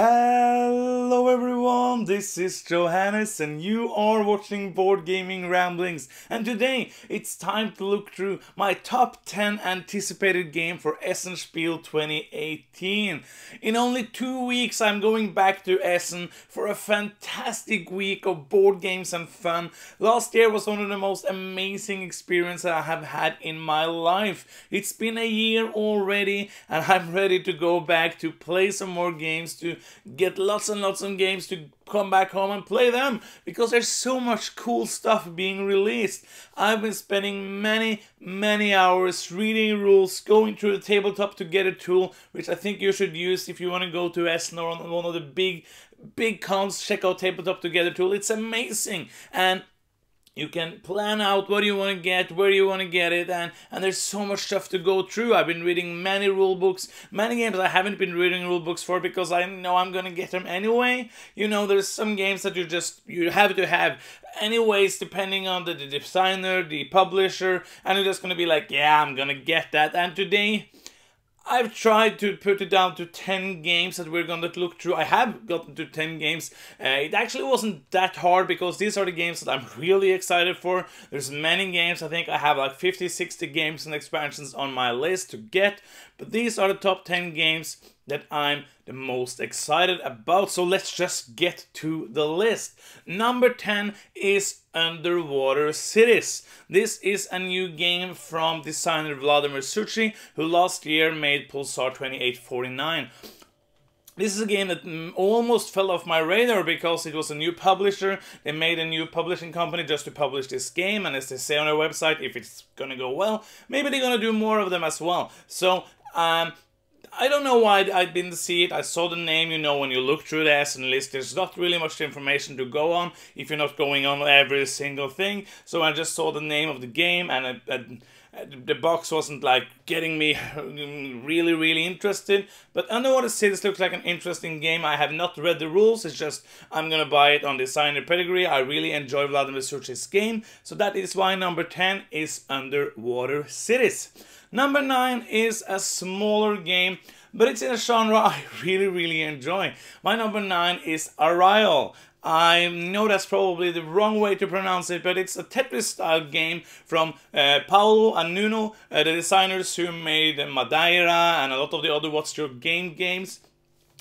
Hello everyone, this is Johannes and you are watching Board Gaming Ramblings, and today it's time to look through my top 10 anticipated game for Essen Spiel 2018. In only 2 weeks I'm going back to Essen for a fantastic week of board games and fun. Last year was one of the most amazing experiences I have had in my life. It's been a year already and I'm ready to go back to play some more games, to get lots and lots of games, to come back home and play them, because there's so much cool stuff being released. I've been spending many hours reading rules, going through the Tabletop Together tool, which I think you should use if you want to go to Essen or on one of the big cons. Check out Tabletop Together tool. It's amazing, and you can plan out what you want to get, where you want to get it, and there's so much stuff to go through. I've been reading many rule books, many games I haven't been reading rule books for because I know I'm gonna get them anyway. You know, there's some games that you have to have anyways, depending on the designer, the publisher, and you're just gonna be like, yeah, I'm gonna get that. And today I've tried to put it down to 10 games that we're going to look through. I have gotten to 10 games. It actually wasn't that hard because these are the games that I'm really excited for. There's many games. I think I have like 50, 60 games and expansions on my list to get. But these are the top 10 games that I'm the most excited about. So let's just get to the list. Number 10 is Underwater Cities. This is a new game from designer Vladimir Suchi, who last year made Pulsar 2849. This is a game that almost fell off my radar because it was a new publisher. They made a new publishing company just to publish this game, and as they say on their website, if it's gonna go well, maybe they're gonna do more of them as well. So I don't know why I didn't see it. I saw the name, you know, when you look through the Essen list, there's not really much information to go on if you're not going on every single thing. So I just saw the name of the game, and the box wasn't like getting me really interested. But Underwater Cities looks like an interesting game. I have not read the rules, it's just I'm gonna buy it on designer pedigree. I really enjoy Vladimir Suchi's game, so that is why number 10 is Underwater Cities. Number 9 is a smaller game, but it's in a genre I really enjoy. My number 9 is Arrival. I know that's probably the wrong way to pronounce it, but it's a Tetris-style game from Paolo and Nuno, the designers who made Madeira and a lot of the other What's Your Game games.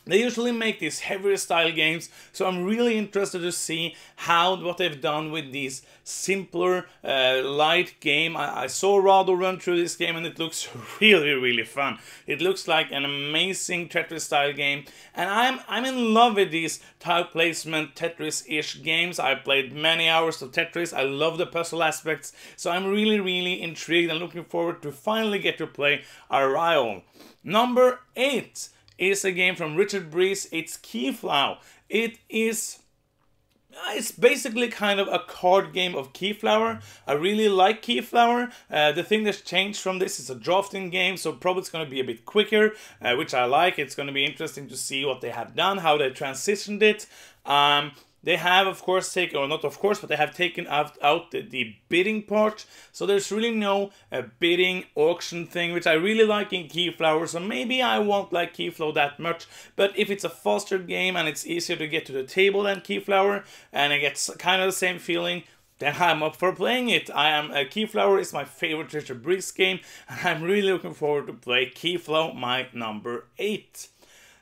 They usually make these heavier style games, so I'm really interested to see what they've done with these simpler, light game. I saw Rado run through this game and it looks really fun. It looks like an amazing Tetris style game, and I'm in love with these tile placement Tetris-ish games. I've played many hours of Tetris. I love the puzzle aspects, so I'm really intrigued and looking forward to finally get to play Arrival. Number 8 is a game from Richard Breeze. It's Keyflower. It's basically kind of a card game of Keyflower. I really like Keyflower. The thing that's changed from this is a drafting game, so probably it's going to be a bit quicker, which I like. It's going to be interesting to see what they have done, how they transitioned it. They have, of course, taken, or not of course, but they have taken out the bidding part. So there's really no bidding auction thing, which I really like in Keyflower. So maybe I won't like Keyflower that much. But if it's a faster game and it's easier to get to the table than Keyflower, and it gets kind of the same feeling, then I'm up for playing it. Keyflower is my favorite Richard Breeze game, and I'm really looking forward to play Keyflower, my number 8.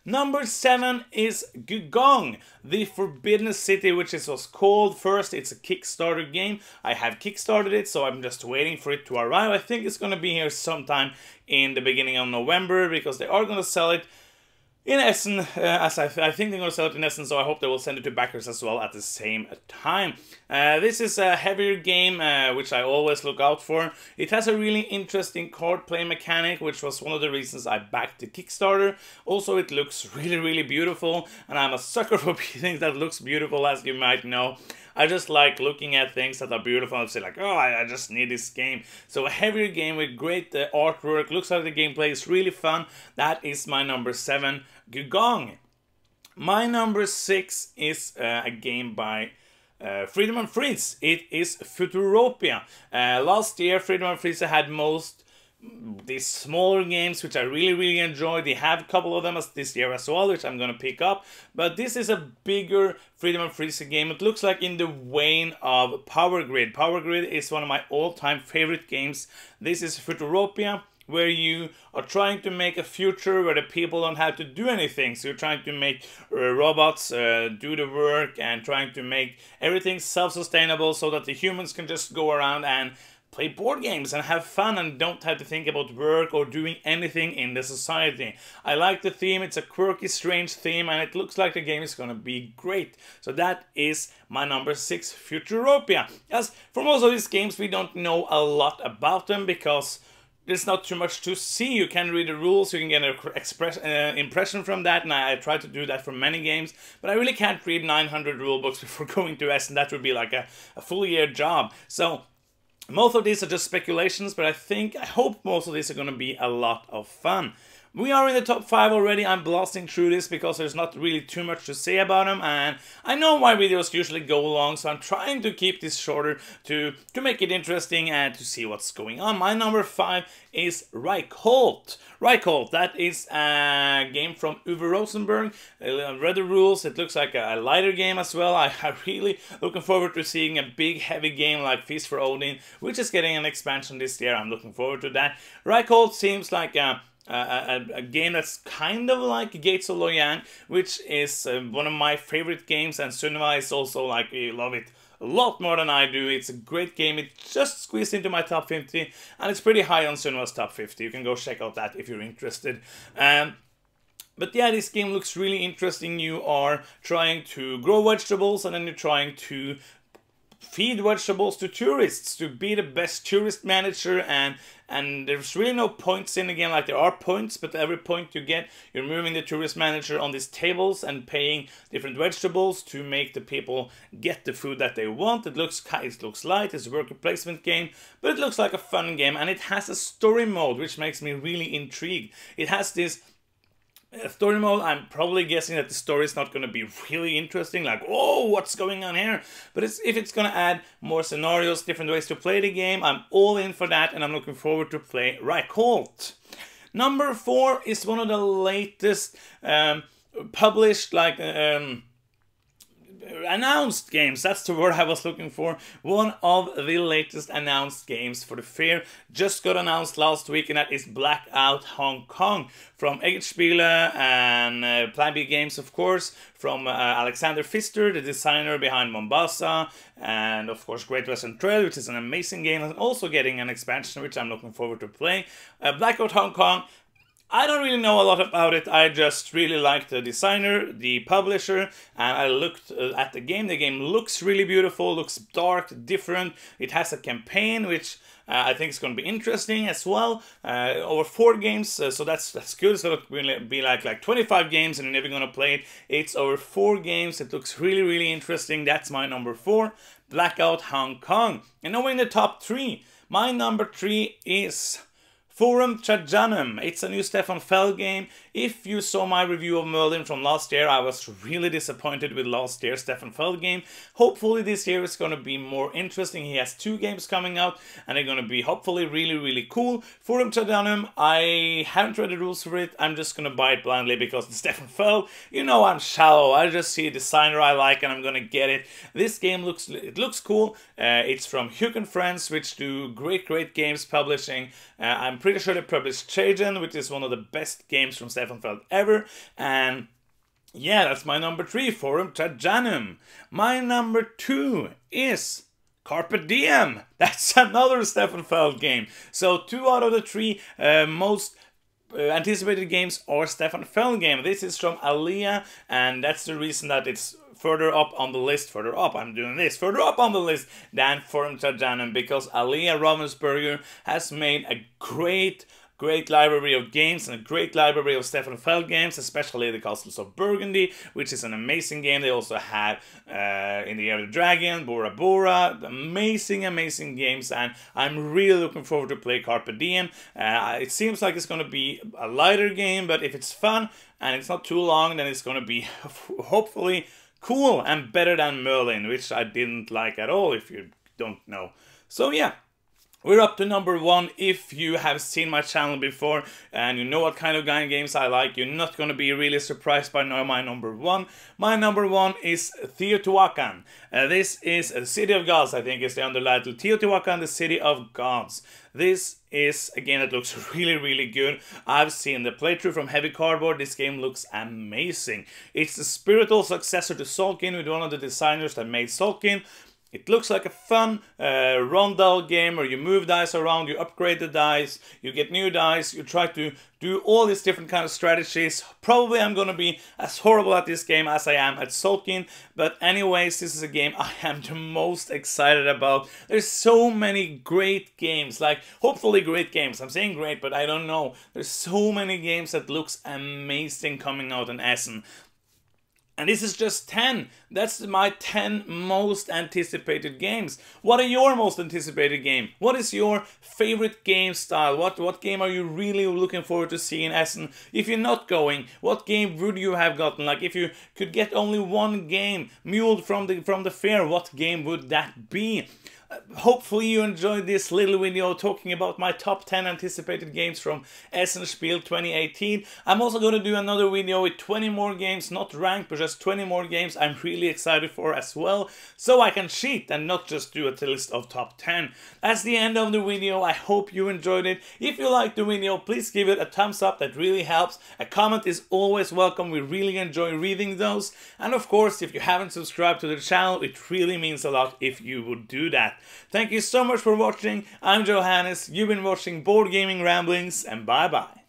Number 7 is Goo Gong, the Forbidden City, which it was called first. It's a Kickstarter game. I have kickstarted it, so I'm just waiting for it to arrive. I think it's going to be here sometime in the beginning of November, because they are going to sell it in Essen, as I think they're going to sell it in Essen, so I hope they will send it to backers as well at the same time. This is a heavier game, which I always look out for. It has a really interesting card play mechanic, which was one of the reasons I backed the Kickstarter. Also, it looks really beautiful, and I'm a sucker for things that looks beautiful, as you might know. I just like looking at things that are beautiful and say like, oh, I just need this game. So a heavier game with great artwork, looks like the gameplay is really fun. That is my number 7, Goo Gong. My number 6 is a game by Freedom and Freeze. It is Futuropia. Last year, Freedom and Freeze had most these smaller games, which I really enjoy. They have a couple of them this year as well, which I'm gonna pick up. But this is a bigger Freedom and Freezer game. It looks like in the vein of Power Grid. Power Grid is one of my all-time favorite games. This is Futuropia, where you are trying to make a future where the people don't have to do anything. So you're trying to make robots do the work and trying to make everything self-sustainable so that the humans can just go around and play board games and have fun and don't have to think about work or doing anything in the society. I like the theme. It's a quirky, strange theme, and it looks like the game is gonna be great. So that is my number 6, Futuropia. As for most of these games, we don't know a lot about them because there's not too much to see. You can read the rules, you can get an impression from that, and I try to do that for many games, but I really can't read 900 rule books before going to Essen. That would be like a full year job. So most of these are just speculations, but I hope most of these are going to be a lot of fun. We are in the top 5 already. I'm blasting through this because there's not really too much to say about them, and I know my videos usually go long, so I'm trying to keep this shorter to make it interesting and to see what's going on. My number 5 is Reichold. Reichold, that is a game from Uwe Rosenberg. I read the rules. It looks like a lighter game as well. I'm really looking forward to seeing a big, heavy game like Feast for Odin, which is getting an expansion this year. I'm looking forward to that. Reichold seems like a game that's kind of like Gates of Loyang, which is one of my favorite games, and Sunniva is also like, you love it a lot more than I do. It's a great game. It just squeezed into my top 50, and it's pretty high on Sunniva's top 50. You can go check out that if you're interested. But yeah, this game looks really interesting. You are trying to grow vegetables, and then you're trying to feed vegetables to tourists, to be the best tourist manager, and there's really no points in the game. Like, there are points, but every point you get, you're moving the tourist manager on these tables and paying different vegetables to make the people get the food that they want. It looks light, it's a worker placement game, but it looks like a fun game, and it has a story mode, which makes me really intrigued. It has this story mode. I'm probably guessing that the story is not going to be really interesting, like, oh, what's going on here? But if it's going to add more scenarios, different ways to play the game, I'm all in for that, and I'm looking forward to play Reichold. Number 4 is one of the latest published, like, announced games. That's the word I was looking for. One of the latest announced games for the fair just got announced last week, and that is Blackout Hong Kong from Essen Spiel and Plan B Games, of course, from Alexander Pfister, the designer behind Mombasa, and of course Great Western Trail, which is an amazing game, and also getting an expansion, which I'm looking forward to play. Blackout Hong Kong, I don't really know a lot about it. I just really like the designer, the publisher, and I looked at the game. The game looks really beautiful, looks dark, different. It has a campaign, which I think is going to be interesting as well. Over 4 games, so that's good. It's going to be like 25 games, and you're never going to play it. It's over 4 games. It looks really interesting. That's my number 4, Blackout Hong Kong. And now we're in the top 3. My number 3 is Forum Trajanum. It's a new Stefan Feld game. If you saw my review of Merlin from last year, I was really disappointed with last year's Stefan Feld game. Hopefully this year is going to be more interesting. He has 2 games coming out, and they're going to be hopefully really cool. Forum Trajanum, I haven't read the rules for it. I'm just going to buy it blindly because it's Stefan Feld. You know, I'm shallow. I just see a designer I like, and I'm going to get it. This game looks cool. It's from Hugh and Friends, which do great games publishing. I'm pretty sure they published Trajan, which is one of the best games from Stefan Feld ever. And yeah, that's my number 3, Forum Trajanum. My number 2 is Carpe Diem. That's another Stefan Feld game. So 2 out of the 3 most anticipated games are Stefan Feld game. This is from Alia, and that's the reason that it's further up on the list, further up on the list than Forum Trajanum, because Alia Ravensburger has made a great library of games and a great library of Stefan Feld games, especially the Castles of Burgundy, which is an amazing game. They also have In the Air of the Dragon, Bora Bora, amazing games, and I'm really looking forward to play Carpe Diem. It seems like it's going to be a lighter game, but if it's fun and it's not too long, then it's going to be hopefully cool and better than Merlin, which I didn't like at all, if you don't know. So yeah, We're up to number 1. If you have seen my channel before and you know what kind of games I like, you're not going to be really surprised by my number 1. My number 1 is Teotihuacan. This is a City of Gods, I think is the undertitle. Teotihuacan, the City of Gods. This is a game that looks really good. I've seen the playthrough from Heavy Cardboard. This game looks amazing. It's the spiritual successor to Walkin, with one of the designers that made Walkin. It looks like a fun rondel game where you move dice around, you upgrade the dice, you get new dice, you try to do all these different kind of strategies. Probably I'm gonna be as horrible at this game as I am at Walkin, but anyways, this is a game I am the most excited about. There's so many great games, like hopefully great games. I'm saying great, but I don't know. There's so many games that looks amazing coming out in Essen. And this is just 10. That's my 10 most anticipated games. What are your most anticipated game? What is your favorite game style? What game are you really looking forward to see in Essen? If you're not going, what game would you have gotten? Like if you could get only one game muled from the fair, what game would that be? Hopefully you enjoyed this little video talking about my top 10 anticipated games from Essen Spiel 2018. I'm also going to do another video with 20 more games, not ranked, but just 20 more games I'm really excited for as well, so I can cheat and not just do a list of top 10. That's the end of the video. I hope you enjoyed it. If you liked the video, please give it a thumbs up. That really helps. A comment is always welcome. We really enjoy reading those. And of course, if you haven't subscribed to the channel, it really means a lot if you would do that. Thank you so much for watching. I'm Johannes. You've been watching Board Gaming Ramblings, and bye bye.